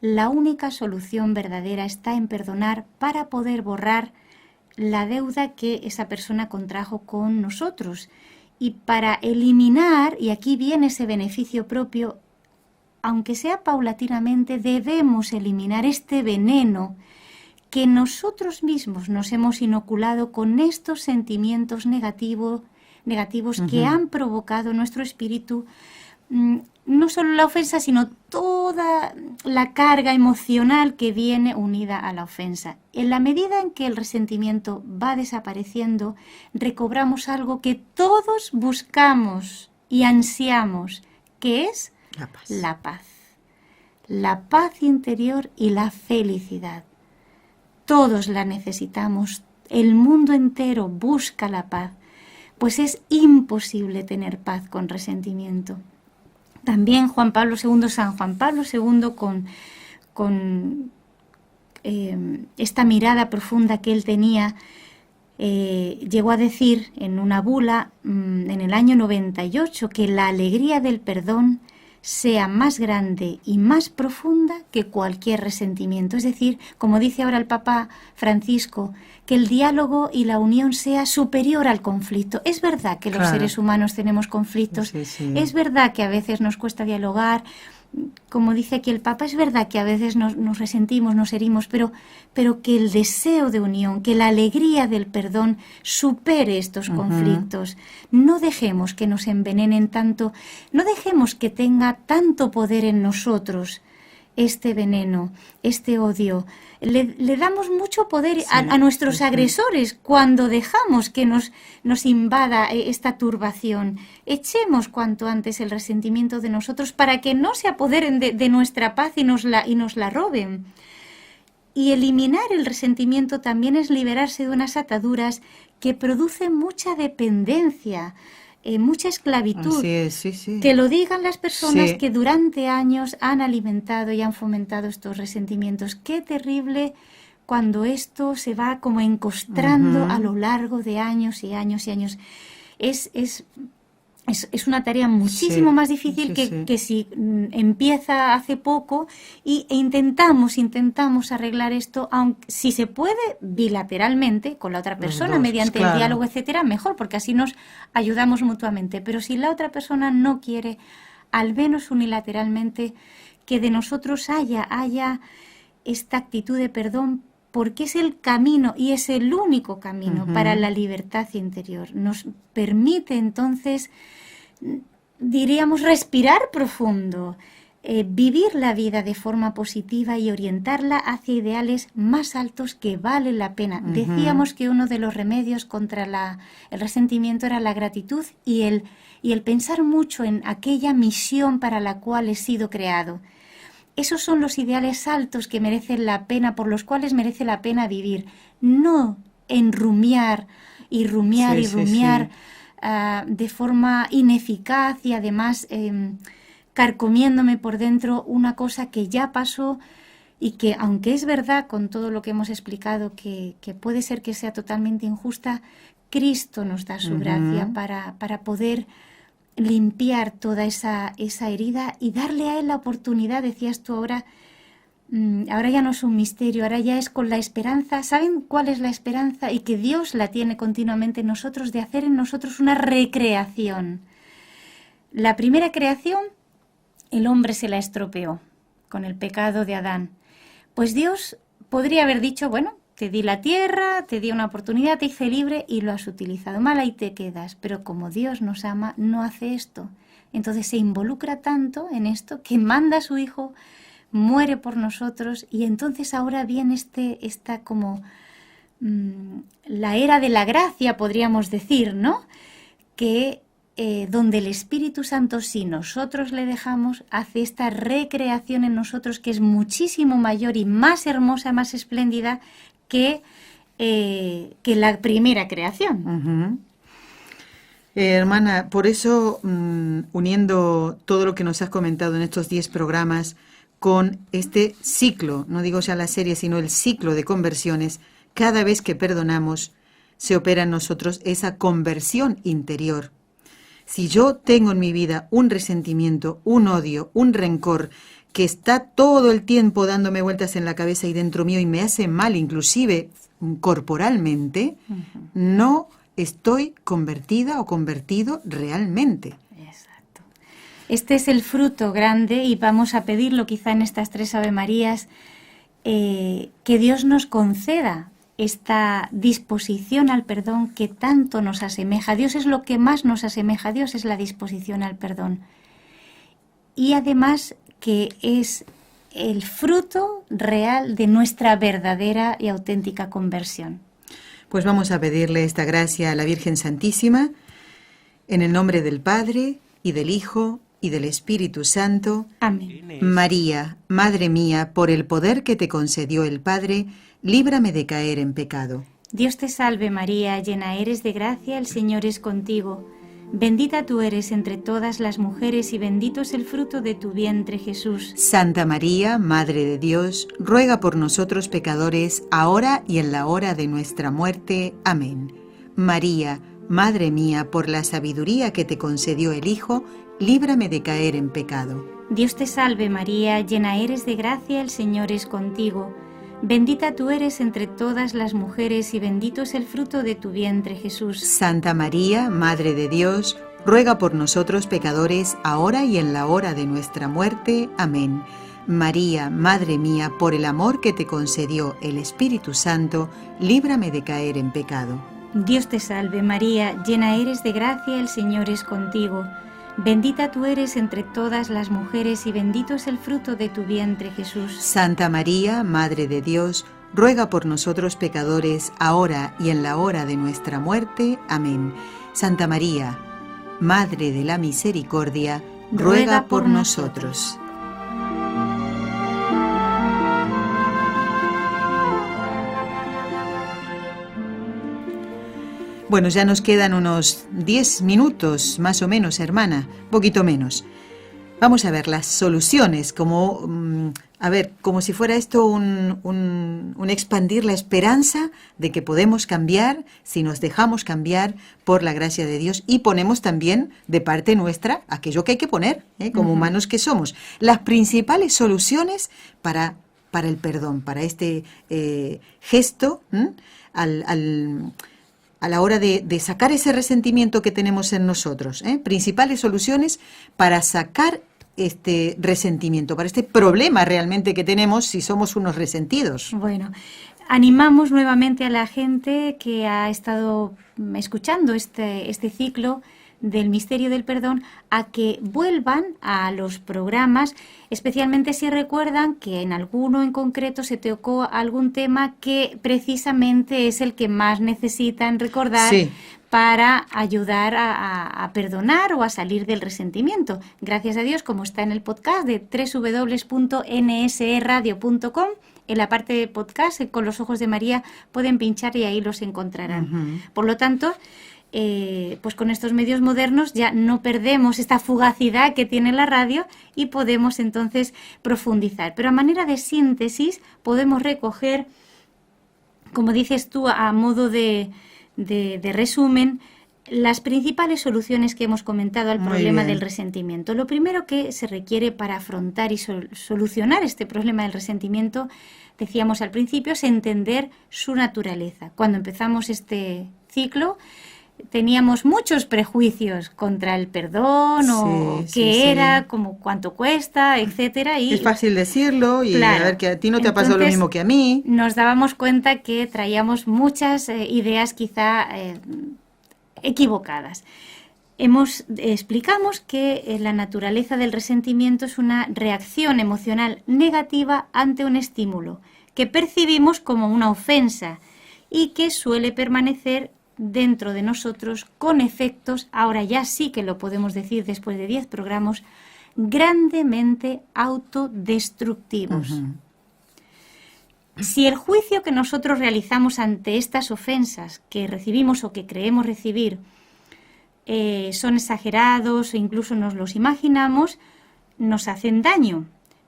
Speaker 3: La única solución verdadera está en perdonar para poder borrar la deuda que esa persona contrajo con nosotros. Y para eliminar, y aquí viene ese beneficio propio, aunque sea paulatinamente, debemos eliminar este veneno que nosotros mismos nos hemos inoculado con estos sentimientos negativos que han provocado nuestro espíritu, no solo la ofensa, sino toda la carga emocional que viene unida a la ofensa. En la medida en que el resentimiento va desapareciendo, recobramos algo que todos buscamos y ansiamos, que es
Speaker 2: La paz.
Speaker 3: la paz. La paz interior y la felicidad. Todos la necesitamos. El mundo entero busca la paz, pues es imposible tener paz con resentimiento. También San Juan Pablo II, con esta mirada profunda que él tenía, llegó a decir en una bula en el año 98 que la alegría del perdón sea más grande y más profunda que cualquier resentimiento. Es decir, como dice ahora el Papa Francisco, que el diálogo y la unión sea superior al conflicto. Es verdad que los
Speaker 2: Claro.
Speaker 3: seres humanos tenemos conflictos,
Speaker 2: Sí, sí.
Speaker 3: es verdad que a veces nos cuesta dialogar, como dice aquí el Papa, es verdad que a veces nos resentimos, nos herimos, pero que el deseo de unión, que la alegría del perdón supere estos conflictos. No dejemos que nos envenenen tanto, no dejemos que tenga tanto poder en nosotros este veneno, este odio. Le damos mucho poder a nuestros agresores cuando dejamos que nos invada esta turbación. Echemos cuanto antes el resentimiento de nosotros para que no se apoderen de nuestra paz y nos la roben. Y eliminar el resentimiento también es liberarse de unas ataduras que producen mucha dependencia, mucha esclavitud.
Speaker 2: Así es, sí.
Speaker 3: Que lo digan las personas que durante años han alimentado y han fomentado estos resentimientos. Qué terrible cuando esto se va como encostrando a lo largo de años y años y años. Es una tarea muchísimo más difícil que si empieza hace poco e intentamos arreglar esto, aunque si se puede bilateralmente con la otra persona, mediante el diálogo, etcétera, mejor, porque así nos ayudamos mutuamente. Pero si la otra persona no quiere, al menos unilateralmente, que de nosotros haya esta actitud de perdón, porque es el camino y es el único camino para la libertad interior. Nos permite entonces, diríamos, respirar profundo, vivir la vida de forma positiva y orientarla hacia ideales más altos que vale la pena. Decíamos que uno de los remedios contra el resentimiento era la gratitud y el pensar mucho en aquella misión para la cual he sido creado. Esos son los ideales altos que merecen la pena, por los cuales merece la pena vivir. No en rumiar de forma ineficaz y además carcomiéndome por dentro una cosa que ya pasó y que, aunque es verdad con todo lo que hemos explicado que puede ser que sea totalmente injusta, Cristo nos da su gracia para poder limpiar toda esa herida y darle a Él la oportunidad. Decías tú ahora ya no es un misterio, ahora ya es con la esperanza. ¿Saben cuál es la esperanza? Y que Dios la tiene continuamente en nosotros, de hacer en nosotros una recreación. La primera creación, el hombre se la estropeó con el pecado de Adán. Pues Dios podría haber dicho, bueno, te di la tierra, te di una oportunidad, te hice libre y lo has utilizado mal, ahí te quedas. Pero como Dios nos ama, no hace esto. Entonces se involucra tanto en esto que manda a su Hijo, muere por nosotros y entonces ahora viene esta como la era de la gracia, podríamos decir, ¿no? Que donde el Espíritu Santo, si nosotros le dejamos, hace esta recreación en nosotros que es muchísimo mayor y más hermosa, más espléndida que la primera creación.
Speaker 2: Hermana, por eso, uniendo todo lo que nos has comentado en estos 10 programas con este ciclo, no digo ya la serie, sino el ciclo de conversiones, cada vez que perdonamos, se opera en nosotros esa conversión interior. Si yo tengo en mi vida un resentimiento, un odio, un rencor, que está todo el tiempo dándome vueltas en la cabeza y dentro mío y me hace mal, inclusive corporalmente, no estoy convertida o convertido realmente.
Speaker 3: Exacto. Este es el fruto grande y vamos a pedirlo quizá en estas 3 Ave Marías, que Dios nos conceda esta disposición al perdón que tanto nos asemeja. Dios es lo que más nos asemeja, Dios es la disposición al perdón. Y además que es el fruto real de nuestra verdadera y auténtica conversión.
Speaker 2: Pues vamos a pedirle esta gracia a la Virgen Santísima, en el nombre del Padre, y del Hijo, y del Espíritu Santo.
Speaker 3: Amén.
Speaker 2: María, Madre mía, por el poder que te concedió el Padre, líbrame de caer en pecado.
Speaker 3: Dios te salve María, llena eres de gracia, el Señor es contigo. Bendita tú eres entre todas las mujeres y bendito es el fruto de tu vientre, Jesús.
Speaker 2: Santa María, Madre de Dios, ruega por nosotros pecadores, ahora y en la hora de nuestra muerte. Amén. María, Madre mía, por la sabiduría que te concedió el Hijo, líbrame de caer en pecado.
Speaker 3: Dios te salve María, llena eres de gracia, el Señor es contigo. Bendita tú eres entre todas las mujeres y bendito es el fruto de tu vientre, Jesús.
Speaker 2: Santa María, Madre de Dios, ruega por nosotros pecadores, ahora y en la hora de nuestra muerte. Amén. María, Madre mía, por el amor que te concedió el Espíritu Santo, líbrame de caer en pecado.
Speaker 3: Dios te salve María, llena eres de gracia, el Señor es contigo. Bendita tú eres entre todas las mujeres y bendito es el fruto de tu vientre, Jesús.
Speaker 2: Santa María, Madre de Dios, ruega por nosotros pecadores, ahora y en la hora de nuestra muerte. Amén. Santa María, Madre de la Misericordia, ruega por nosotros. Bueno, ya nos quedan unos 10 minutos, más o menos, hermana, poquito menos. Vamos a ver las soluciones, como si fuera esto un expandir la esperanza de que podemos cambiar si nos dejamos cambiar por la gracia de Dios y ponemos también de parte nuestra aquello que hay que poner, como humanos que somos. Las principales soluciones para el perdón, para este gesto, a la hora de sacar ese resentimiento que tenemos en nosotros, principales soluciones para sacar este resentimiento, para este problema realmente que tenemos si somos unos resentidos.
Speaker 3: Bueno, animamos nuevamente a la gente que ha estado escuchando este ciclo del misterio del perdón a que vuelvan a los programas, especialmente si recuerdan que en alguno en concreto se tocó algún tema que precisamente es el que más necesitan recordar. Sí. Para ayudar a perdonar o a salir del resentimiento. Gracias a Dios, como está en el podcast de www.nsradio.com, en la parte de podcast, con los ojos de María, pueden pinchar y ahí los encontrarán. Uh-huh. Por lo tanto, pues con estos medios modernos ya no perdemos esta fugacidad que tiene la radio y podemos entonces profundizar. Pero a manera de síntesis podemos recoger, como dices tú, a modo de resumen, las principales soluciones que hemos comentado al problema del resentimiento. Lo primero que se requiere para afrontar y solucionar este problema del resentimiento, decíamos al principio, es entender su naturaleza. Cuando empezamos este ciclo teníamos muchos prejuicios contra el perdón o qué era, como cuánto cuesta, etcétera. Y
Speaker 2: es fácil decirlo y a ver que a ti no te ha pasado lo mismo que a mí.
Speaker 3: Nos dábamos cuenta que traíamos muchas ideas quizá equivocadas. Explicamos que la naturaleza del resentimiento es una reacción emocional negativa ante un estímulo que percibimos como una ofensa y que suele permanecer dentro de nosotros con efectos, ahora ya sí que lo podemos decir después de 10 programas, grandemente autodestructivos. Uh-huh. Si el juicio que nosotros realizamos ante estas ofensas que recibimos o que creemos recibir son exagerados o incluso nos los imaginamos, nos hacen daño.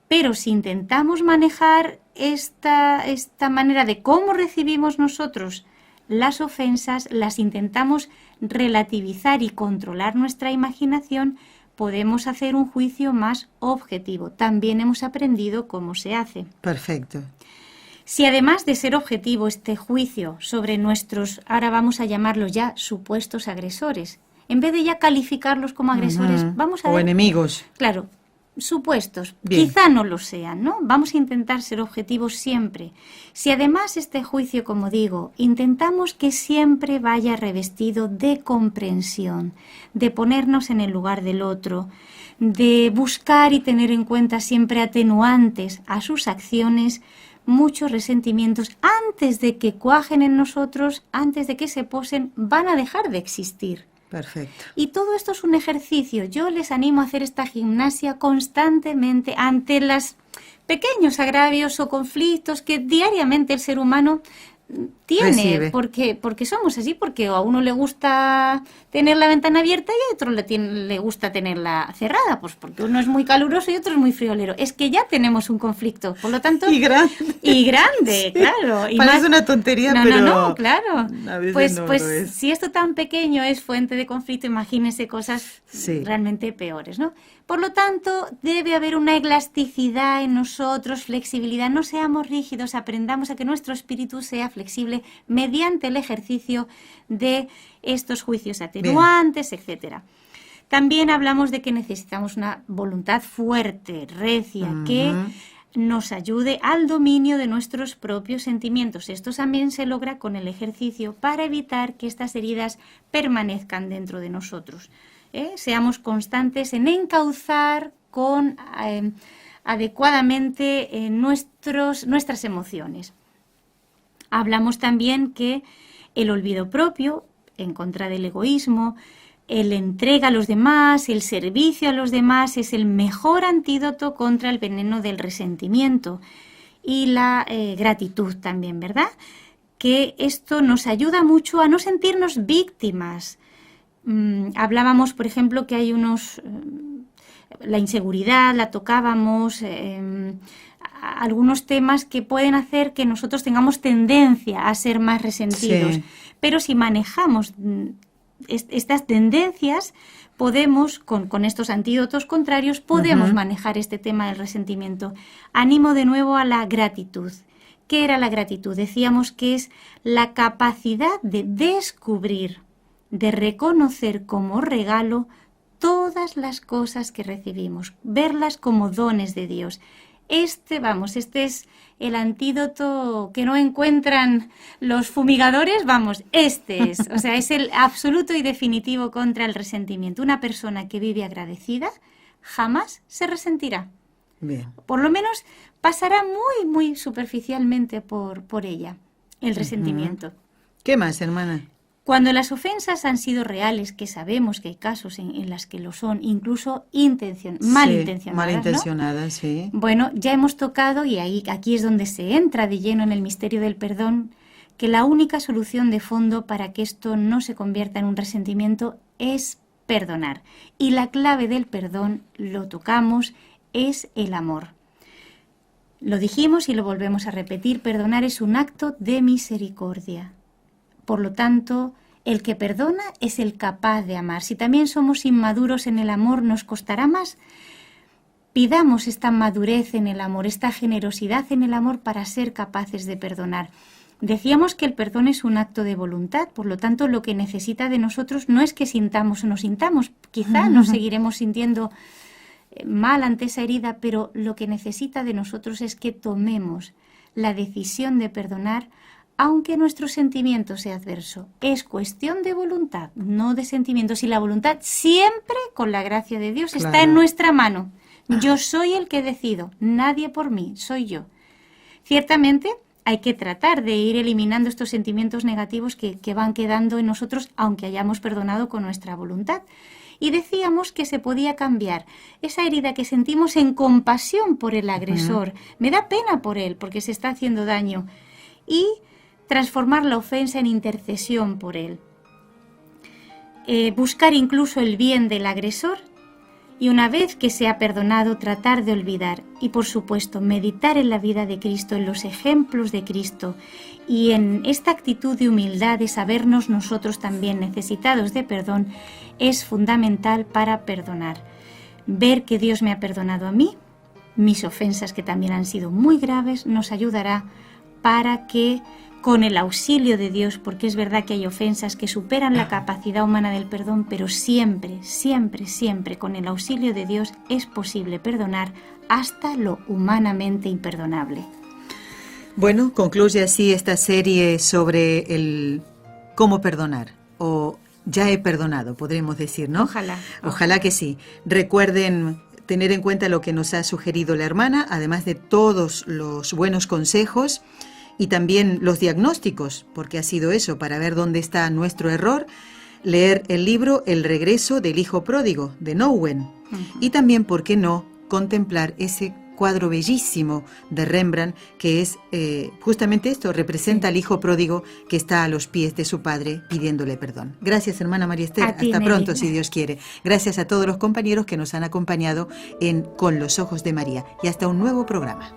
Speaker 3: Pero si intentamos manejar esta manera de cómo recibimos nosotros las ofensas, las intentamos relativizar y controlar nuestra imaginación, podemos hacer un juicio más objetivo. También hemos aprendido cómo se hace.
Speaker 2: Perfecto.
Speaker 3: Si además de ser objetivo este juicio sobre nuestros, ahora vamos a llamarlos ya supuestos agresores, en vez de ya calificarlos como agresores, vamos a ver...
Speaker 2: O enemigos.
Speaker 3: Claro, supuestos,
Speaker 2: bien.
Speaker 3: Quizá no lo sean, ¿no? Vamos a intentar ser objetivos siempre. Si además este juicio, como digo, intentamos que siempre vaya revestido de comprensión, de ponernos en el lugar del otro, de buscar y tener en cuenta siempre atenuantes a sus acciones, muchos resentimientos, antes de que cuajen en nosotros, antes de que se posen, van a dejar de existir.
Speaker 2: Perfecto.
Speaker 3: Y todo esto es un ejercicio. Yo les animo a hacer esta gimnasia constantemente ante los pequeños agravios o conflictos que diariamente el ser humano tiene, porque somos así, porque a uno le gusta tener la ventana abierta y a otro le gusta tenerla cerrada, pues porque uno es muy caluroso y otro es muy friolero. Es que ya tenemos un conflicto, por lo tanto...
Speaker 2: Y grande,
Speaker 3: sí, claro. Y
Speaker 2: parece una tontería,
Speaker 3: pero... No, claro.
Speaker 2: A veces
Speaker 3: pues si esto tan pequeño es fuente de conflicto, imagínense cosas realmente peores, ¿no? Por lo tanto, debe haber una elasticidad en nosotros, flexibilidad. No seamos rígidos, aprendamos a que nuestro espíritu sea flexible mediante el ejercicio de estos juicios atenuantes, etcétera. También hablamos de que necesitamos una voluntad fuerte, recia, que nos ayude al dominio de nuestros propios sentimientos. Esto también se logra con el ejercicio para evitar que estas heridas permanezcan dentro de nosotros. Seamos constantes en encauzar adecuadamente nuestras emociones. Hablamos también que el olvido propio, en contra del egoísmo, el entrega a los demás, el servicio a los demás es el mejor antídoto contra el veneno del resentimiento y la gratitud también, ¿verdad? Que esto nos ayuda mucho a no sentirnos víctimas. Hablábamos, por ejemplo, que hay la inseguridad, la tocábamos, algunos temas que pueden hacer que nosotros tengamos tendencia a ser más resentidos. Sí. Pero si manejamos estas tendencias, podemos, con estos antídotos contrarios, podemos manejar este tema del resentimiento. Animo de nuevo a la gratitud. ¿Qué era la gratitud? Decíamos que es la capacidad de descubrir, de reconocer como regalo todas las cosas que recibimos, verlas como dones de Dios. Este es el antídoto que no encuentran los fumigadores, este es. O sea, es el absoluto y definitivo contra el resentimiento. Una persona que vive agradecida jamás se resentirá. Bien. Por lo menos pasará muy, muy superficialmente por ella, el resentimiento.
Speaker 2: ¿Qué más, hermana?
Speaker 3: Cuando las ofensas han sido reales, que sabemos que hay casos en las que lo son, incluso malintencionadas, ¿no?
Speaker 2: Sí.
Speaker 3: Bueno, ya hemos tocado, y aquí es donde se entra de lleno en el misterio del perdón, que la única solución de fondo para que esto no se convierta en un resentimiento es perdonar. Y la clave del perdón, lo tocamos, es el amor. Lo dijimos y lo volvemos a repetir, perdonar es un acto de misericordia. Por lo tanto, el que perdona es el capaz de amar. Si también somos inmaduros en el amor, nos costará más. Pidamos esta madurez en el amor, esta generosidad en el amor para ser capaces de perdonar. Decíamos que el perdón es un acto de voluntad, por lo tanto, lo que necesita de nosotros no es que sintamos o no sintamos. Quizá nos seguiremos sintiendo mal ante esa herida, pero lo que necesita de nosotros es que tomemos la decisión de perdonar, aunque nuestro sentimiento sea adverso. Es cuestión de voluntad, no de sentimientos. Y la voluntad siempre, con la gracia de Dios, está en nuestra mano. Yo soy el que decido, nadie por mí, soy yo. Ciertamente hay que tratar de ir eliminando estos sentimientos negativos que van quedando en nosotros, aunque hayamos perdonado con nuestra voluntad. Y decíamos que se podía cambiar esa herida que sentimos en compasión por el agresor. Me da pena por él, porque se está haciendo daño. Y transformar la ofensa en intercesión por él. Buscar incluso el bien del agresor y una vez que se ha perdonado tratar de olvidar y por supuesto meditar en la vida de Cristo, en los ejemplos de Cristo y en esta actitud de humildad de sabernos nosotros también necesitados de perdón es fundamental para perdonar. Ver que Dios me ha perdonado a mí, mis ofensas que también han sido muy graves, nos ayudará para que con el auxilio de Dios, porque es verdad que hay ofensas que superan la capacidad humana del perdón, pero siempre, siempre, siempre con el auxilio de Dios es posible perdonar hasta lo humanamente imperdonable.
Speaker 2: Bueno, concluye así esta serie sobre el cómo perdonar, o ya he perdonado, podremos decir, ¿no? Ojalá que sí. Recuerden tener en cuenta lo que nos ha sugerido la hermana, además de todos los buenos consejos, y también los diagnósticos, porque ha sido eso, para ver dónde está nuestro error, leer el libro El regreso del hijo pródigo, de Nouwen. Y también, ¿por qué no?, contemplar ese cuadro bellísimo de Rembrandt, que es justamente esto, representa al hijo pródigo que está a los pies de su padre pidiéndole perdón. Gracias, hermana María Esther. Hasta pronto, si Dios quiere. Gracias a todos los compañeros que nos han acompañado en Con los Ojos de María. Y hasta un nuevo programa.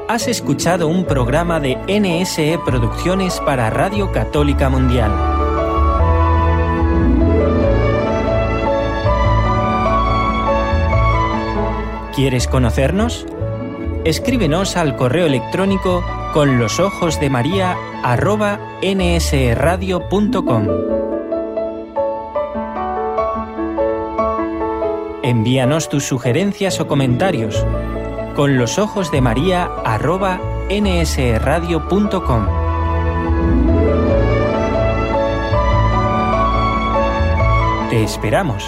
Speaker 1: Has escuchado un programa de NSE Producciones para Radio Católica Mundial. ¿Quieres conocernos? Escríbenos al correo electrónico conlosojosdemaria@nsradio.com. Envíanos tus sugerencias o comentarios con los ojos de María @nsradio.com. Te esperamos.